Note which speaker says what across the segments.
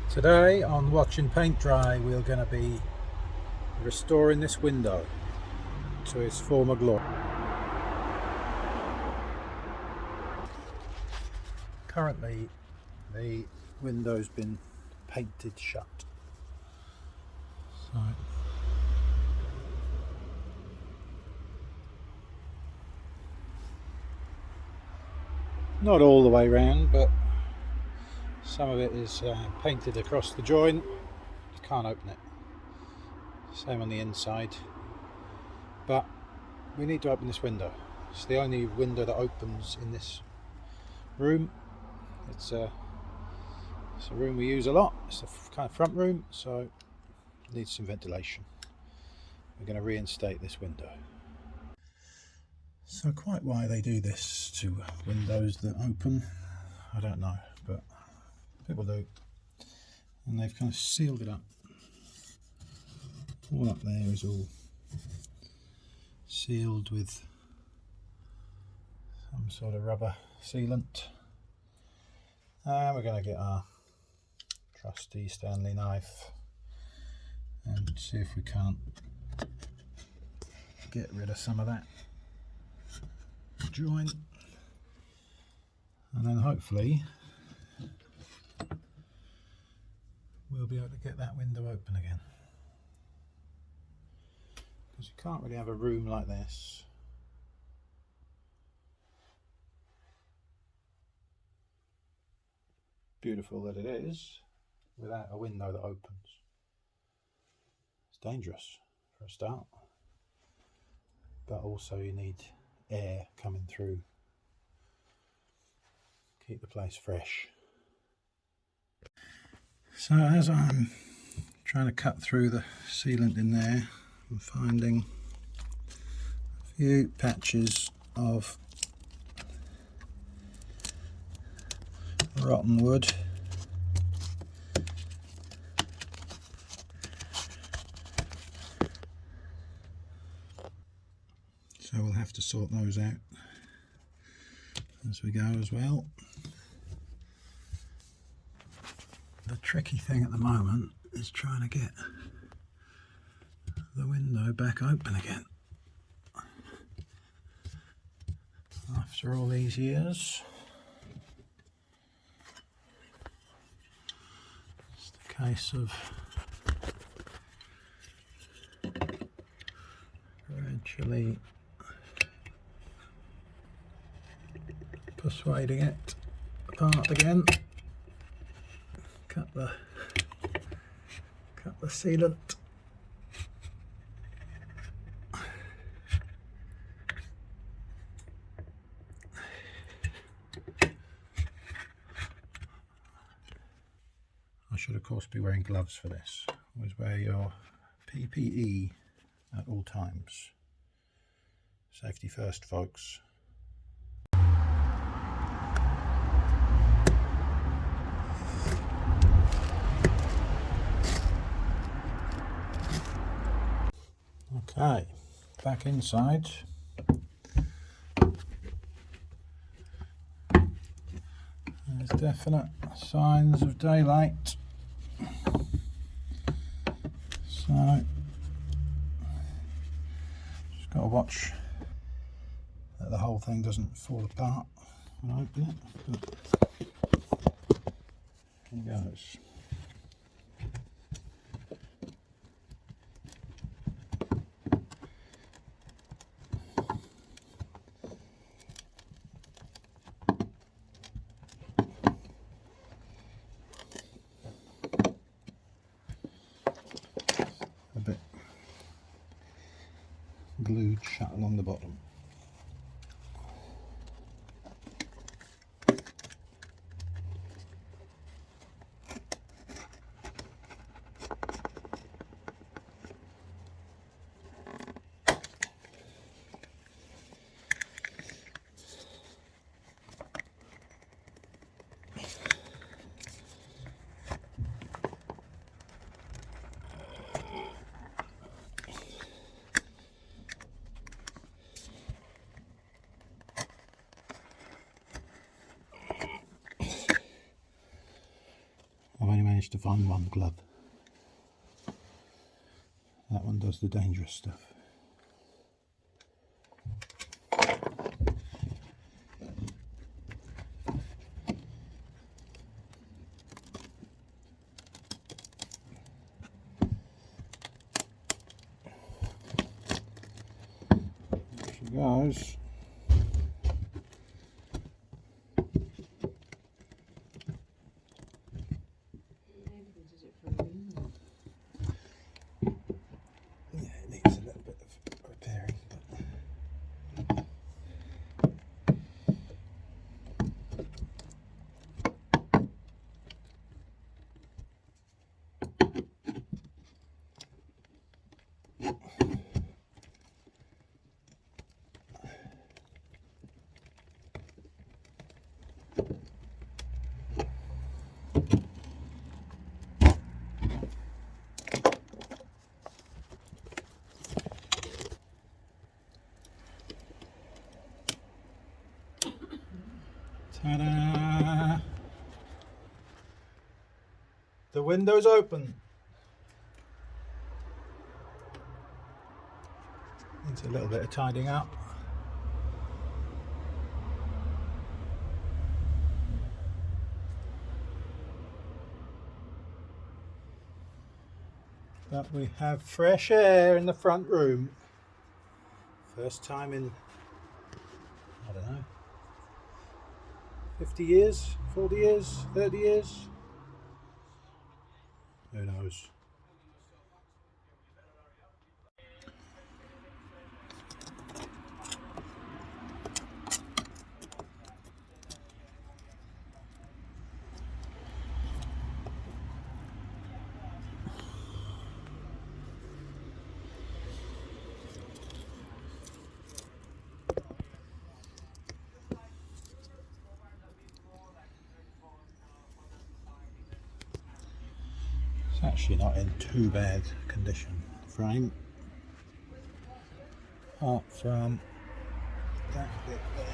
Speaker 1: Today on Watching Paint Dry we're going to be restoring this window to its former glory. Currently the window's been painted shut. So not all the way round, but some of it is painted across the joint. You can't open it. Same on the inside. But we need to open this window. It's the only window that opens in this room. It's a room we use a lot. It's the kind of front room, so it needs some ventilation. We're going to reinstate this window. So quite why they do this to windows that open, I don't know, but people do. And they've kind of sealed it up. All up there is all sealed with some sort of rubber sealant. And we're going to get our trusty Stanley knife and see if we can't get rid of some of that joint, and then hopefully we'll be able to get that window open again, because you can't really have a room like this beautiful that it is without a window that opens. It's dangerous for a start, but also you need air coming through, keep the place fresh. So as I'm trying to cut through the sealant in there, I'm finding a few patches of rotten wood. So we'll have to sort those out as we go as well. The tricky thing at the moment is trying to get the window back open again. After all these years, it's the case of gradually persuading it apart again. Cut the sealant. I should of course be wearing gloves for this. Always wear your PPE at all times. Safety first, folks. Okay, back inside. There's definite signs of daylight. So, just got to watch that the whole thing doesn't fall apart when I open it. But here goes. A bit glued shut along the bottom. managed to find one glove. That one does the dangerous stuff. There she goes. Ta-da! The window's open. Needs a little bit of tidying up. But we have fresh air in the front room. First time in, I don't know, 50 years, 40 years, 30 years? Who knows? It's actually not in too bad condition, the frame, apart from that bit there.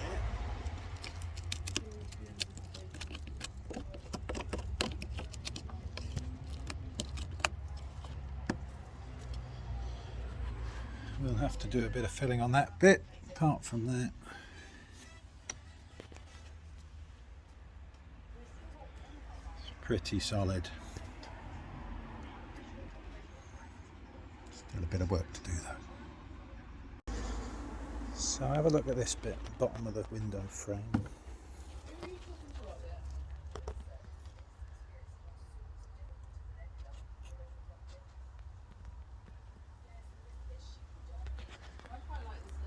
Speaker 1: We'll have to do a bit of filling on that bit. Apart from that, it's pretty solid. Still a bit of work to do though. So have a look at this bit, bottom of the window frame.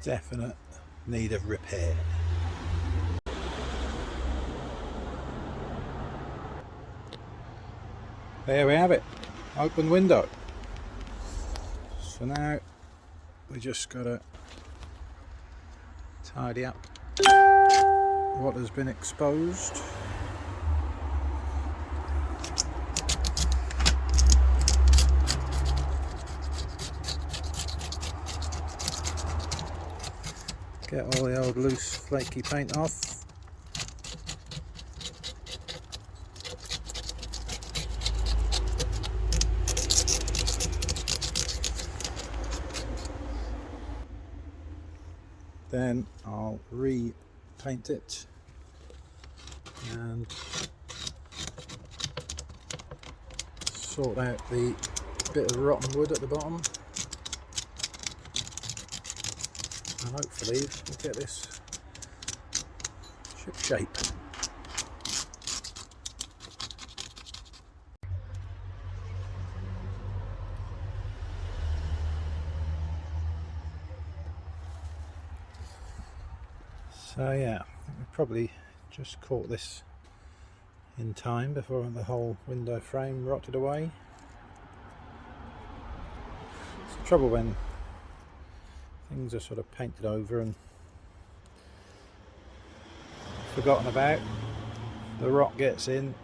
Speaker 1: Definite need of repair. There we have it, open window. So now we just gotta tidy up what has been exposed. Get all the old loose flaky paint off. Then I'll repaint it and sort out the bit of rotten wood at the bottom. And hopefully we'll get this ship shape. So yeah, we probably just caught this in time before the whole window frame rotted away. It's the trouble when things are sort of painted over and forgotten about. The rot gets in,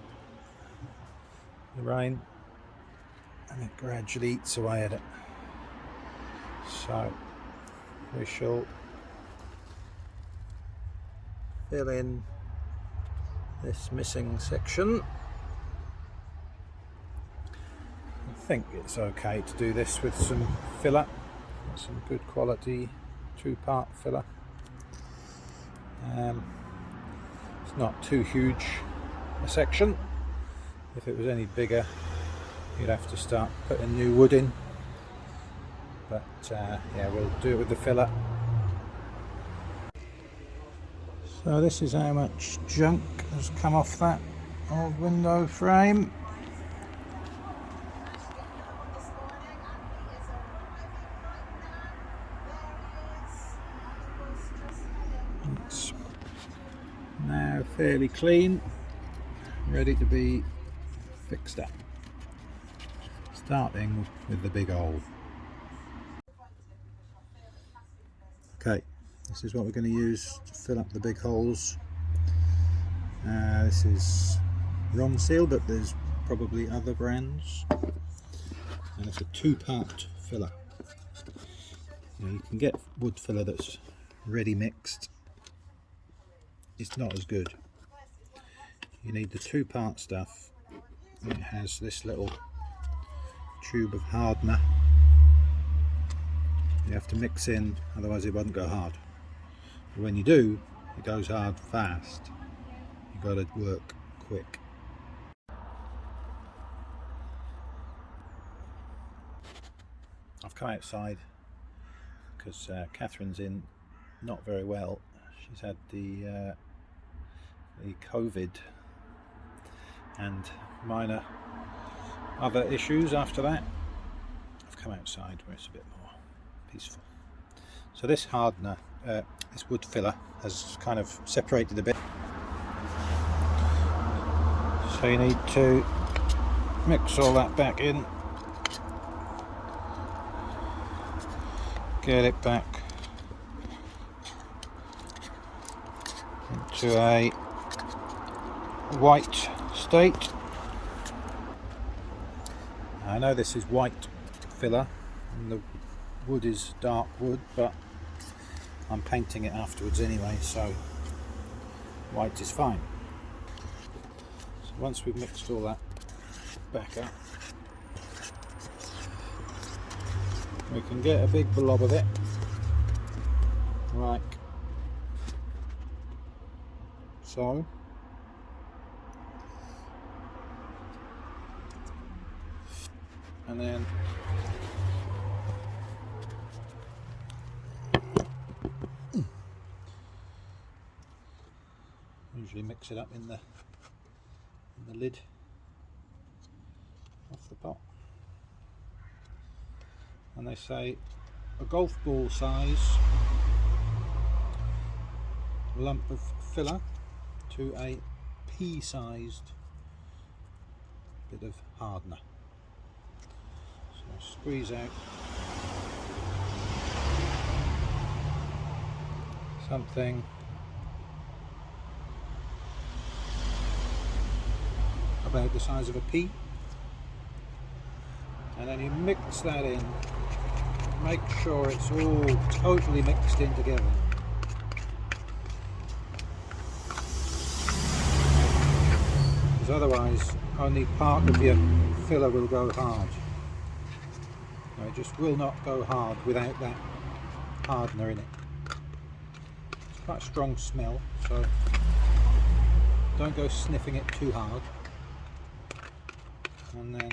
Speaker 1: the rain, and it gradually eats away at it. So we shall fill in this missing section think it's okay to do this with some filler, some good quality 2-part filler. It's not too huge a section. If it was any bigger, you'd have to start putting new wood in, but yeah, we'll do it with the filler. So this is how much junk has come off that old window frame. It's now fairly clean, ready to be fixed up, starting with the big hole. Okay, this is what we're going to use to fill up the big holes. This is Ron Seal, but there's probably other brands, and it's a 2-part filler. You can get wood filler that's ready mixed. It's not as good. You need the 2-part stuff. It has this little tube of hardener you have to mix in, otherwise it won't go hard. But when you do, it goes hard fast. You've got to work quick. I've come outside because Catherine's in not very well. She's had the COVID and minor other issues after that. I've come outside where it's a bit more peaceful. So this hardener, this wood filler, has kind of separated a bit. So you need to mix all that back in, get it back into a white state. I know this is white filler and the wood is dark wood, but I'm painting it afterwards anyway, so white is fine. So once we've mixed all that back up, we can get a big blob of it, like so. And then usually mix it up in the lid off the pot. And they say a golf ball size lump of filler to a pea-sized bit of hardener. So squeeze out something about the size of a pea, and then you mix that in. Make sure it's all totally mixed in together. Because otherwise only part of your filler will go hard. No, it just will not go hard without that hardener in it. It's quite a strong smell, so don't go sniffing it too hard. And then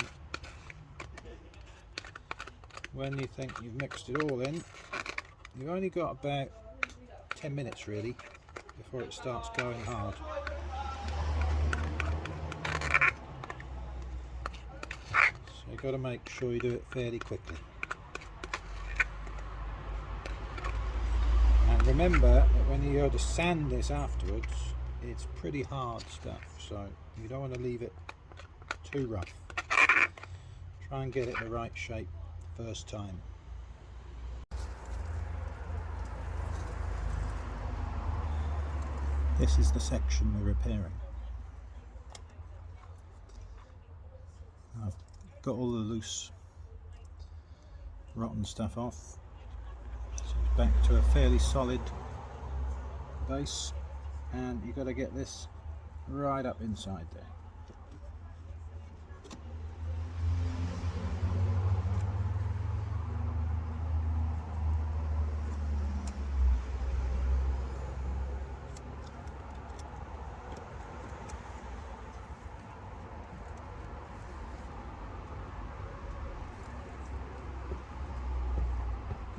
Speaker 1: when you think you've mixed it all in, you've only got about 10 minutes really before it starts going hard. So you've got to make sure you do it fairly quickly. And remember that when you go to sand this afterwards, it's pretty hard stuff, so you don't want to leave it too rough. Try and get it the right shape first time. This is the section we're repairing. I've got all the loose rotten stuff off, so it's back to a fairly solid base, and you've got to get this right up inside there.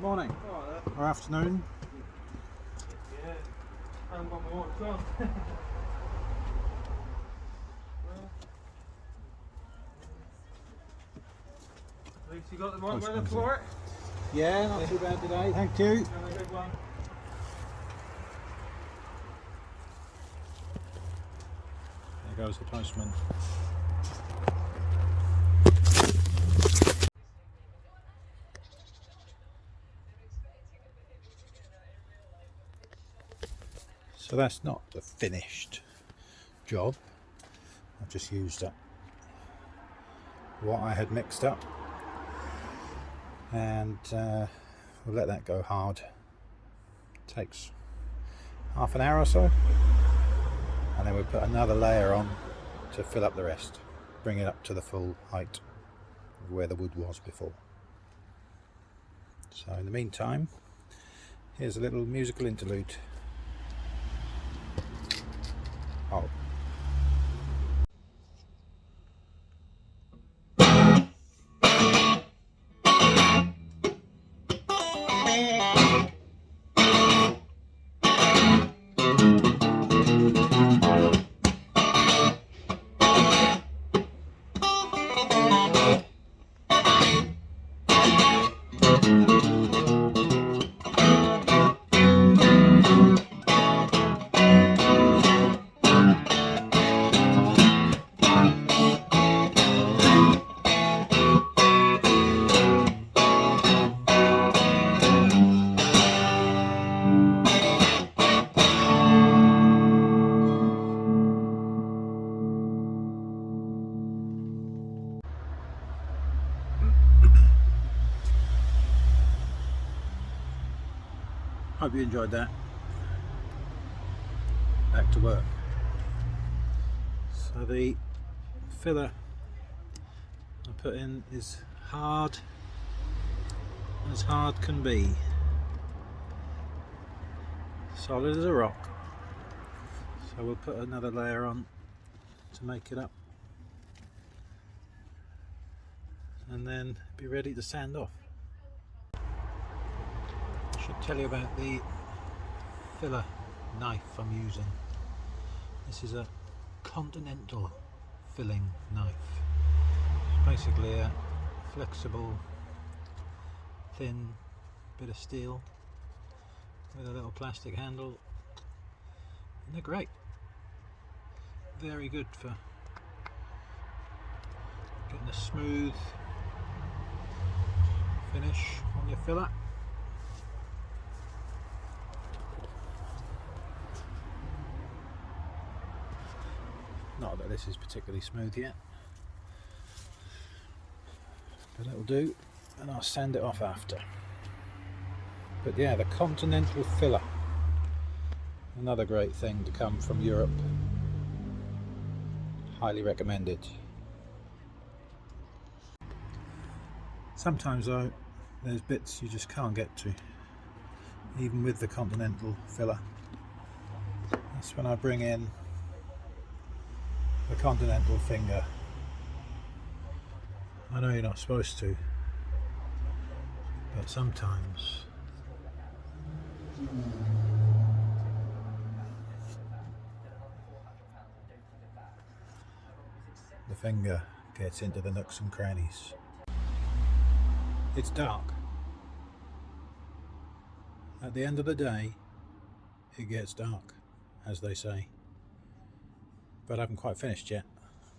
Speaker 1: Morning. Or afternoon.
Speaker 2: Yeah, I haven't got my watch on. At least you got the right weather for it.
Speaker 1: Yeah, not too bad today, thank you.
Speaker 2: Have a good one.
Speaker 1: There goes the postman. So that's not the finished job. I've just used up what I had mixed up, and we'll let that go hard. Takes half an hour or so, and then we'll put another layer on to fill up the rest, bring it up to the full height of where the wood was before. So in the meantime, here's a little musical interlude. Oh. Hope you enjoyed that. Back to work. So the filler I put in is hard as hard can be. Solid as a rock. So we'll put another layer on to make it up, and then be ready to sand off. I should tell you about the filler knife I'm using. This is a Continental filling knife. It's basically a flexible, thin bit of steel with a little plastic handle, and they're great. Very good for getting a smooth finish on your filler. Not that this is particularly smooth yet, but it'll do, and I'll sand it off after. But yeah, the Continental filler, another great thing to come from Europe. Highly recommended. Sometimes though, there's bits you just can't get to, even with the Continental filler. That's when I bring in the Continental finger. I know you're not supposed to, but sometimes the finger gets into the nooks and crannies. It's dark. At the end of the day, it gets dark, as they say. But I haven't quite finished yet,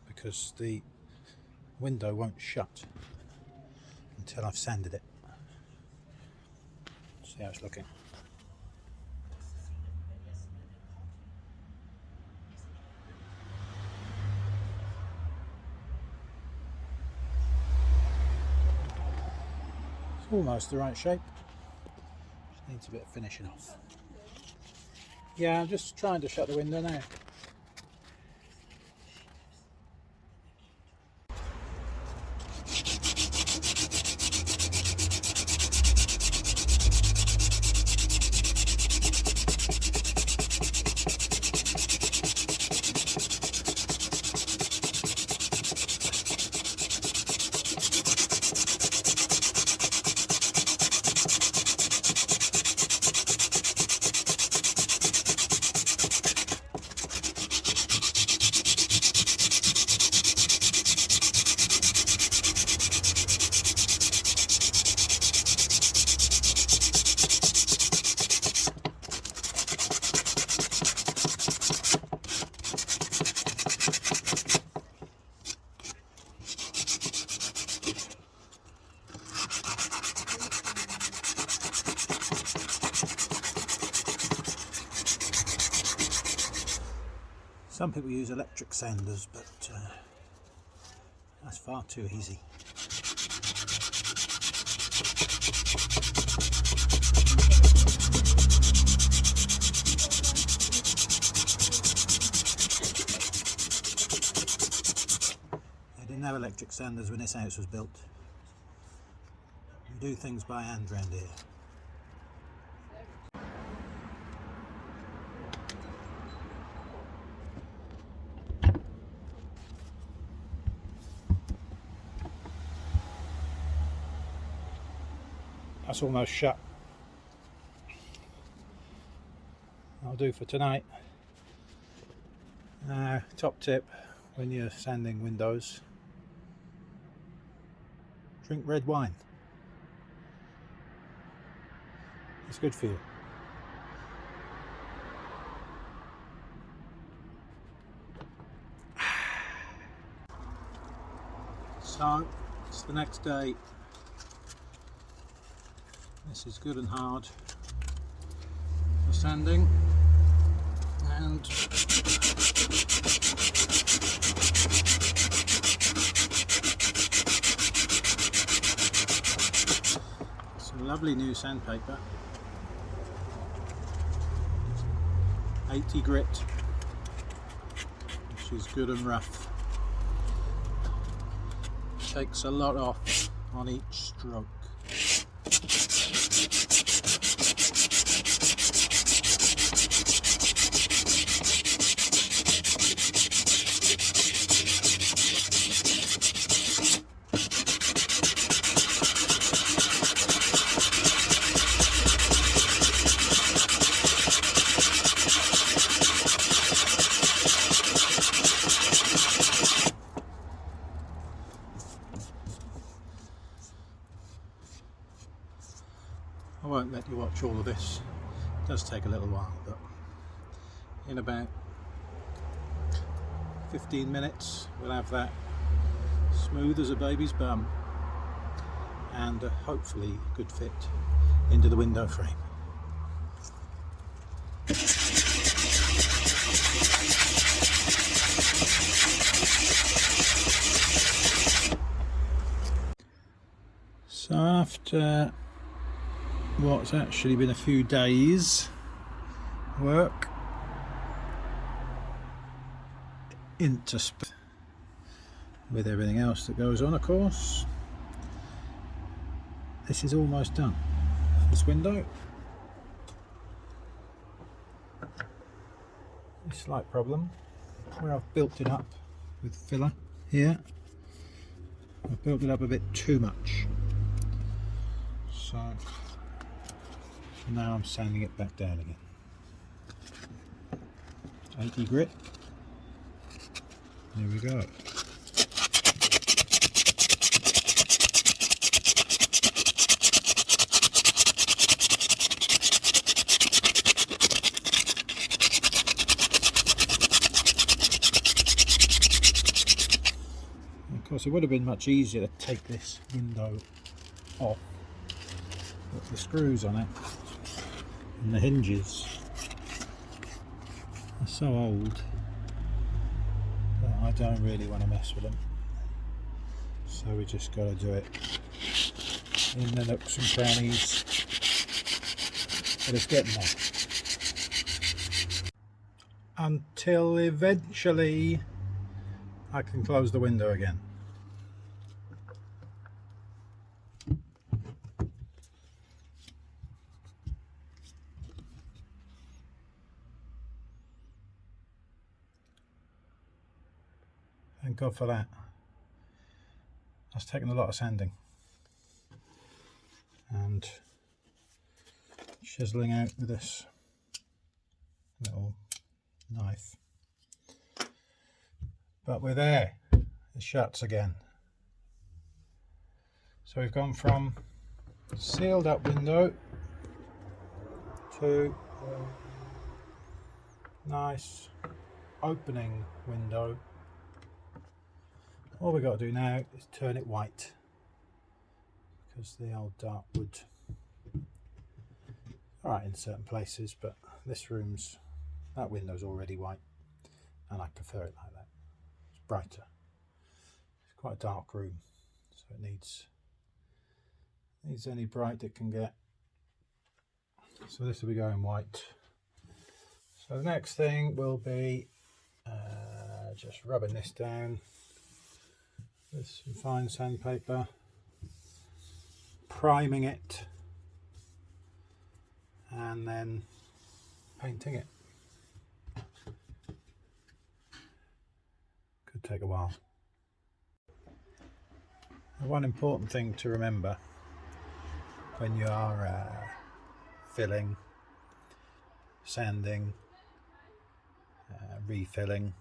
Speaker 1: because the window won't shut until I've sanded it. See how it's looking. It's almost the right shape. Just needs a bit of finishing off. Yeah, I'm just trying to shut the window now. Some people use electric sanders, but that's far too easy. They didn't have electric sanders when this house was built. You do things by hand round here. That's almost shut. That'll do for tonight. Top tip when you're sanding windows, drink red wine. It's good for you. So it's the next day. This is good and hard for sanding, and some lovely new sandpaper, 80 grit, which is good and rough. Takes a lot off on each stroke. I won't let you watch all of this. It does take a little while, but in about 15 minutes we'll have that smooth as a baby's bum and hopefully good fit into the window frame. So after what's actually been a few days work interspersed with everything else that goes on, of course, this is almost done. This window, a slight problem where I've built it up with filler here. I've built it up a bit too much, so now I'm sanding it back down again. 80 grit. There we go. Of course, it would have been much easier to take this window off, put the screws on it, and the hinges are so old that I don't really want to mess with them, so we just got to do it in the nooks and crannies, but it's getting there until eventually I can close the window again. Thank God for that. That's taken a lot of sanding and chiseling out with this little knife. But we're there. It shuts again. So we've gone from sealed up window to nice opening window. All we've got to do now is turn it white, because the old dark wood, alright in certain places, but this room's, that window's already white. and I prefer it like that. It's brighter. It's quite a dark room, so it needs any bright it can get. So this will be going white. So the next thing will be just rubbing this down with some fine sandpaper, priming it, and then painting it. Could take a while. And one important thing to remember when you are filling, sanding, refilling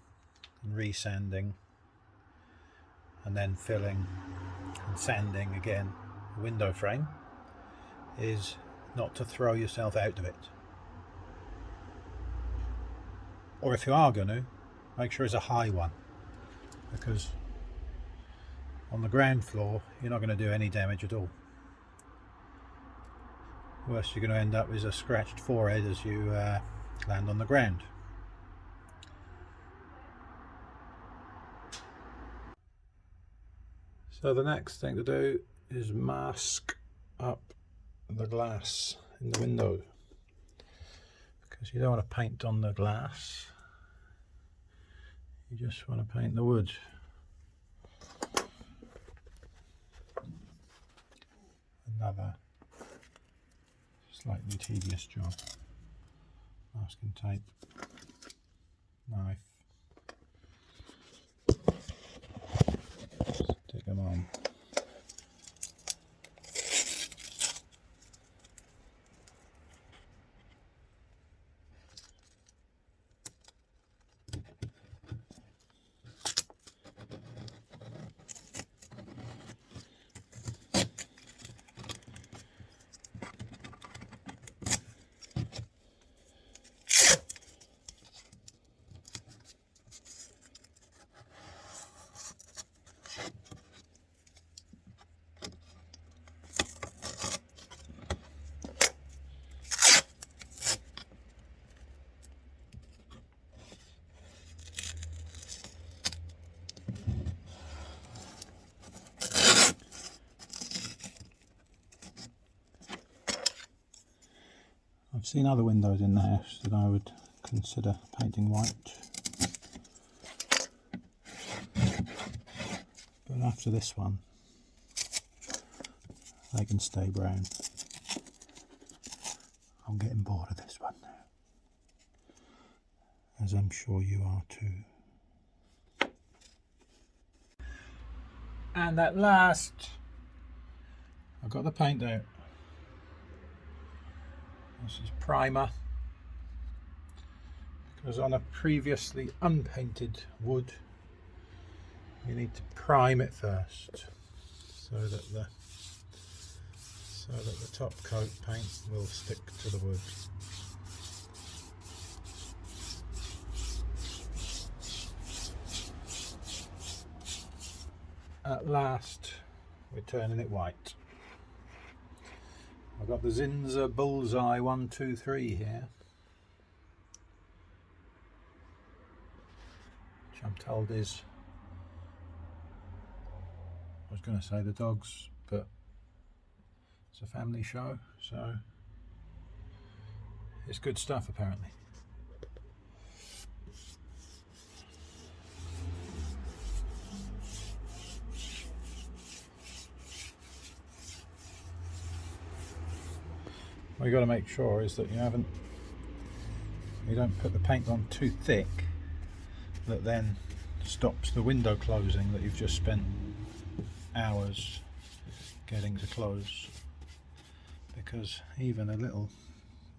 Speaker 1: and resanding, and then filling and sanding again the window frame, is not to throw yourself out of it. Or if you are going to, make sure it's a high one, because on the ground floor you're not going to do any damage at all. Worst you're going to end up is a scratched forehead as you land on the ground. So the next thing to do is mask up the glass in the window, because you don't want to paint on the glass, you just want to paint the wood. Another slightly tedious job. Masking tape, knife, stick them on. I've seen other windows in the house that I would consider painting white, but after this one they can stay brown. I'm getting bored of this one now, as I'm sure you are too. And at last I've got the paint out. This is primer, because on a previously unpainted wood you need to prime it first, so that the top coat paint will stick to the wood. At last we're turning it white. I've got the Zinza Bullseye 123 here, which I'm told is, I was going to say the dogs, but it's a family show, so it's good stuff apparently. What you got to make sure is that you don't put the paint on too thick, that then stops the window closing that you've just spent hours getting to close, because even a little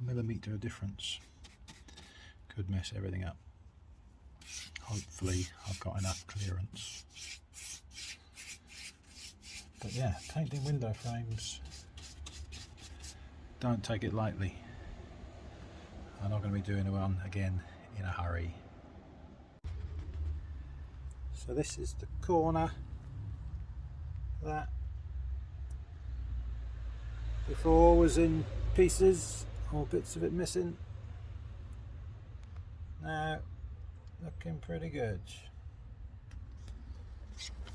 Speaker 1: millimetre difference could mess everything up. Hopefully I've got enough clearance. But yeah, painting window frames, don't take it lightly. I'm not going to be doing one again in a hurry. So this is the corner that before was in pieces or bits of it missing. Now Looking pretty good.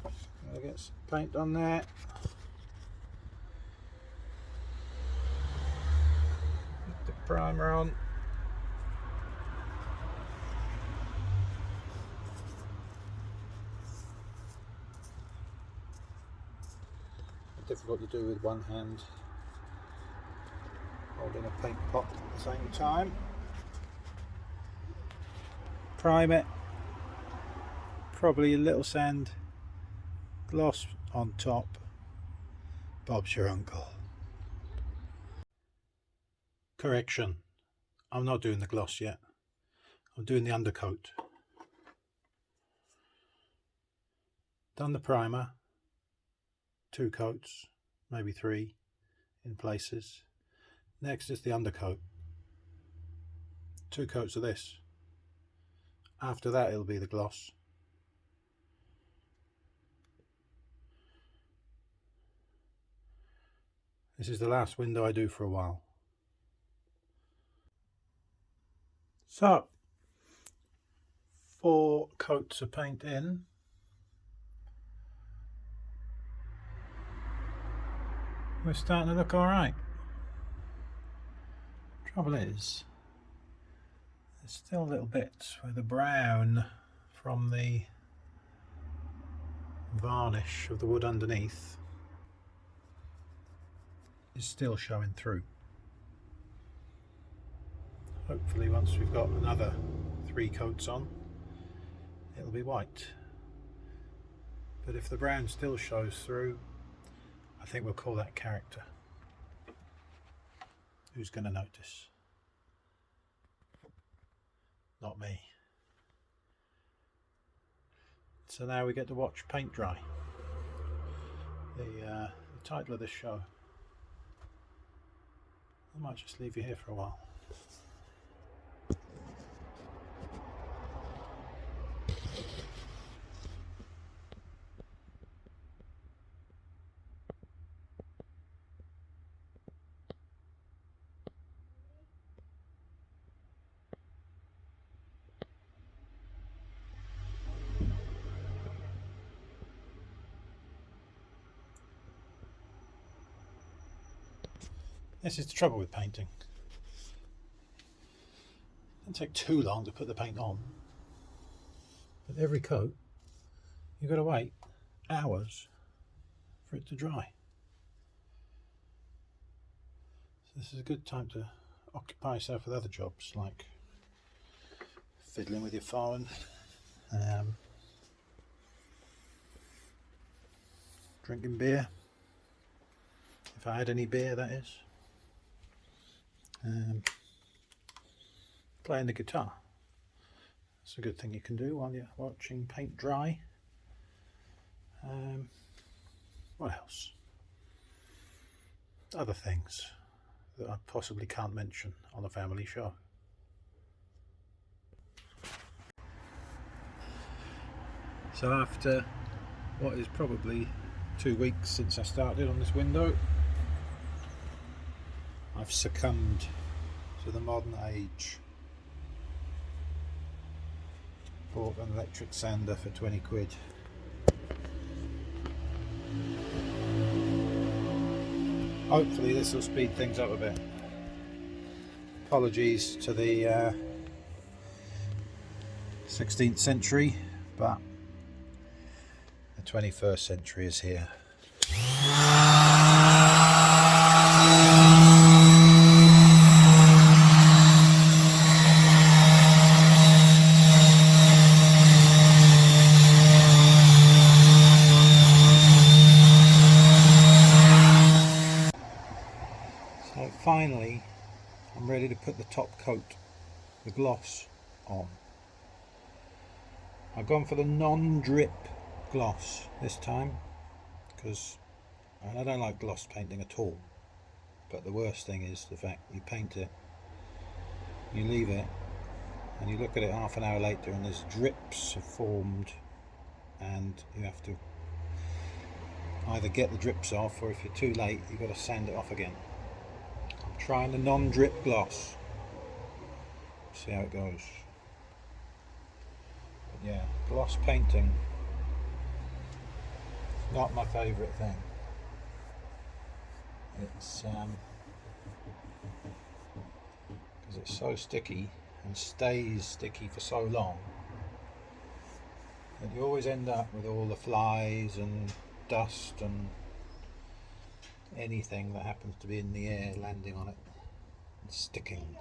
Speaker 1: Gotta get some paint on there. Put the primer on. Difficult to do with one hand, holding a paint pot at the same time. Prime it, probably a little sand, gloss on top. Bob's your uncle. Correction, I'm not doing the gloss yet, I'm doing the undercoat. Done the primer, 2 coats, maybe 3 in places. Next is the undercoat, 2 coats of this. After that it'll be the gloss. This is the last window I do for a while. So, 4 coats of paint in. We're starting to look alright. Trouble is, there's still little bits where the brown from the varnish of the wood underneath is still showing through. Hopefully once we've got another 3 coats on, it'll be white. But if the brown still shows through, I think we'll call that character. Who's going to notice? Not me. So now we get to watch paint dry. The title of this show. I might just leave you here for a while. This is the trouble with painting. It doesn't take too long to put the paint on. But every coat, you've got to wait hours for it to dry. So this is a good time to occupy yourself with other jobs, like fiddling with your phone, drinking beer, if I had any beer, that is. Playing the guitar. That's a good thing you can do while you're watching paint dry. What else? Other things that I possibly can't mention on a family show. So after what is probably 2 weeks since I started on this window, I've succumbed to the modern age. Bought an electric sander for 20 quid. Hopefully this will speed things up a bit. Apologies to the 16th century, but the 21st century is here. So finally, I'm ready to put the top coat, the gloss, on. I've gone for the non-drip gloss this time because I don't like gloss painting at all, but the worst thing is the fact you paint it, you leave it, and you look at it half an hour later and there's drips have formed, and you have to either get the drips off, or if you're too late you've got to sand it off again. I'm trying the non-drip gloss, see how it goes. Yeah, gloss painting, not my favourite thing. It's because it's so sticky and stays sticky for so long that you always end up with all the flies and dust and anything that happens to be in the air landing on it and sticking.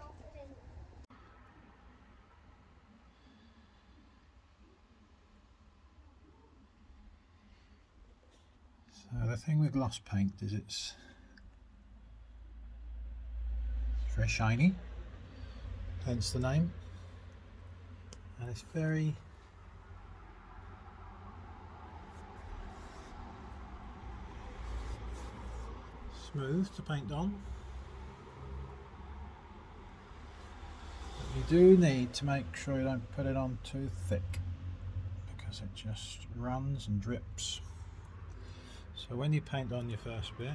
Speaker 1: So the thing with gloss paint is it's very shiny, hence the name, and it's very smooth to paint on. But you do need to make sure you don't put it on too thick because it just runs and drips. So when you paint on your first bit,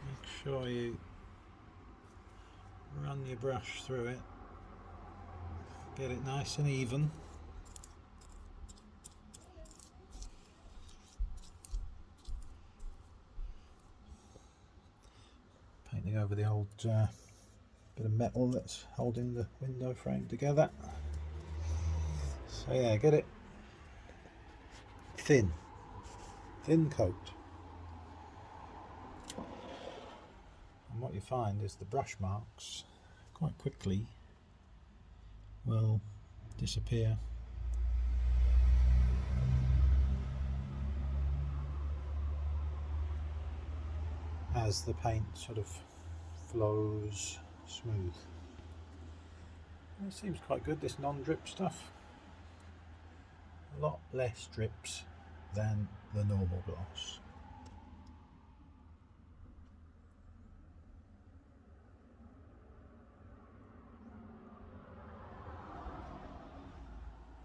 Speaker 1: make sure you run your brush through it, get it nice and even. Painting over the old bit of metal that's holding the window frame together. So yeah, get it thin coat. And what you find is the brush marks quite quickly will disappear. As the paint sort of flows smooth. And it seems quite good, this non-drip stuff. A lot less drips than the normal gloss.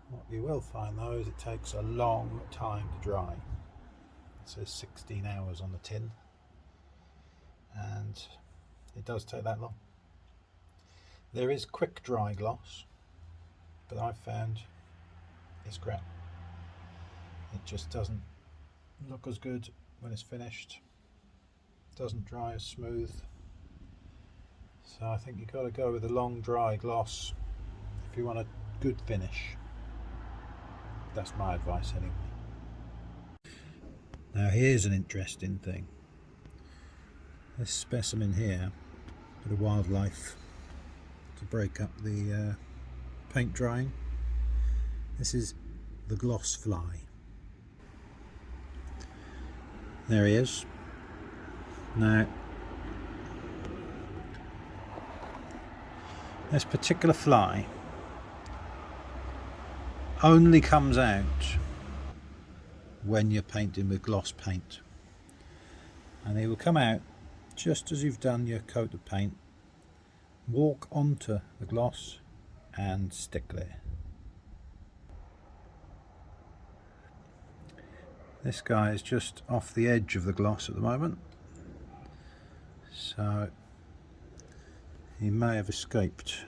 Speaker 1: What you will find though is it takes a long time to dry. It says 16 hours on the tin, and it does take that long. There is quick dry gloss, but I've found it's crap. It just doesn't look as good when it's finished. It doesn't dry as smooth. So I think you've got to go with a long dry gloss if you want a good finish. That's my advice anyway. Now here's an interesting thing. This specimen here, bit of wildlife to break up the paint drying. This is the gloss fly. There he is. Now this particular fly only comes out when you're painting with gloss paint, and he will come out just as you've done your coat of paint, walk onto the gloss and stick there. This guy is just off the edge of the gloss at the moment, so he may have escaped.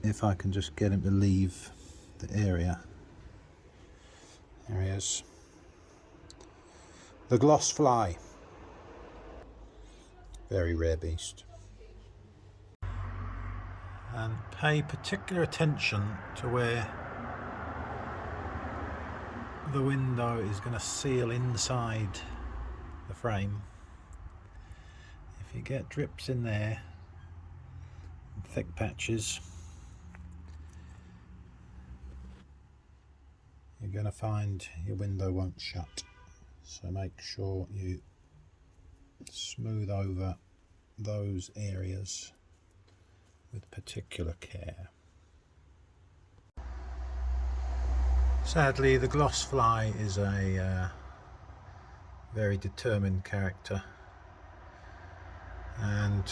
Speaker 1: If I can just get him to leave the area. There he is. The gloss fly. Very rare beast. And pay particular attention to where the window is going to seal inside the frame. If you get drips in there, thick patches, you're going to find your window won't shut. So make sure you smooth over those areas with particular care. Sadly, the gloss fly is a very determined character, and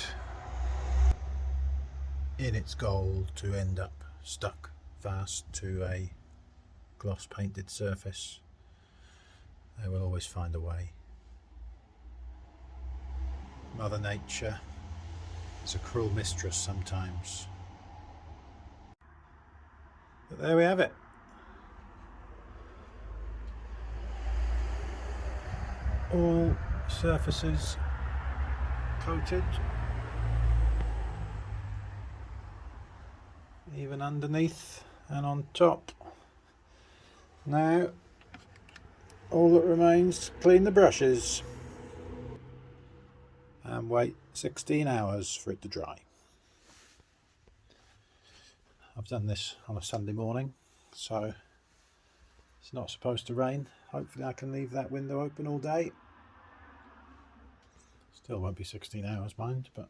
Speaker 1: in its goal to end up stuck fast to a gloss painted surface, they will always find a way. Mother Nature is a cruel mistress sometimes. But there we have it. All surfaces coated, even underneath and on top. Now all that remains is clean the brushes and wait 16 hours for it to dry. I've done this on a Sunday morning, so it's not supposed to rain. Hopefully I can leave that window open all day. Still won't be 16 hours, mind, but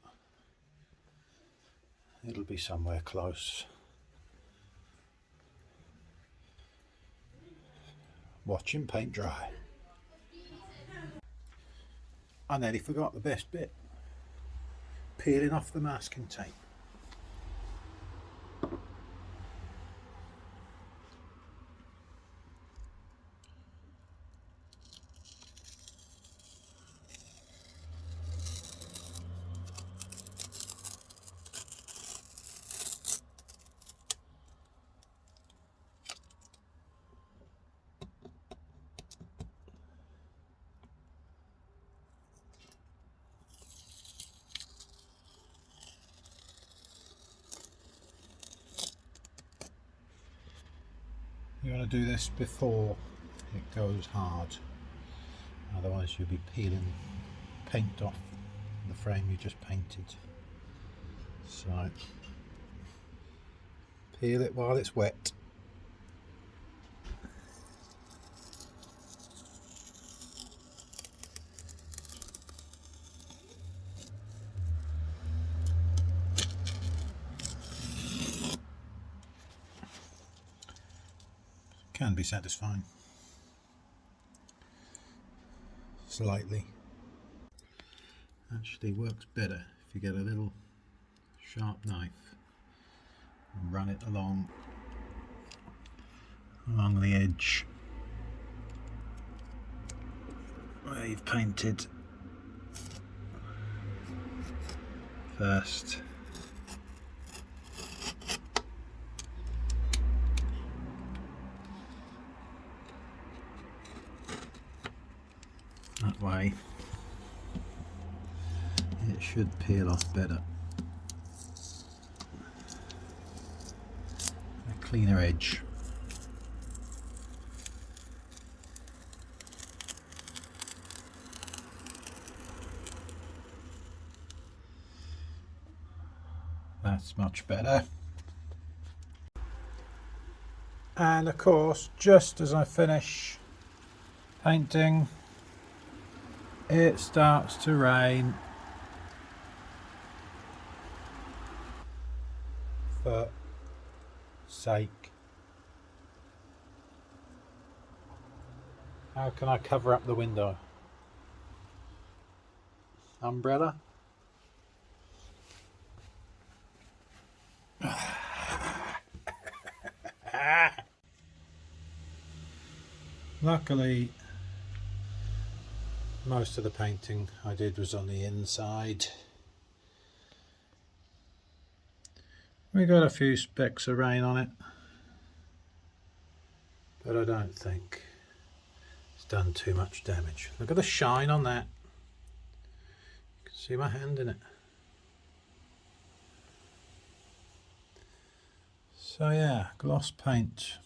Speaker 1: it'll be somewhere close. Watching paint dry. I nearly forgot the best bit. Peeling off the masking tape. You want to do this before it goes hard, otherwise you'll be peeling paint off the frame you just painted. So peel it while it's wet. Can be satisfying. Slightly. Actually works better if you get a little sharp knife and run it along the edge where you've painted first. That way it should peel off better. A cleaner edge. That's much better. And of course, just as I finish painting, it starts to rain. For sake. How can I cover up the window? Umbrella? Luckily, most of the painting I did was on the inside. We got a few specks of rain on it, but I don't think it's done too much damage. Look at the shine on that. You can see my hand in it. So yeah, gloss paint.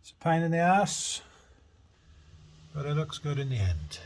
Speaker 1: It's a pain in the ass, but it looks good in the end.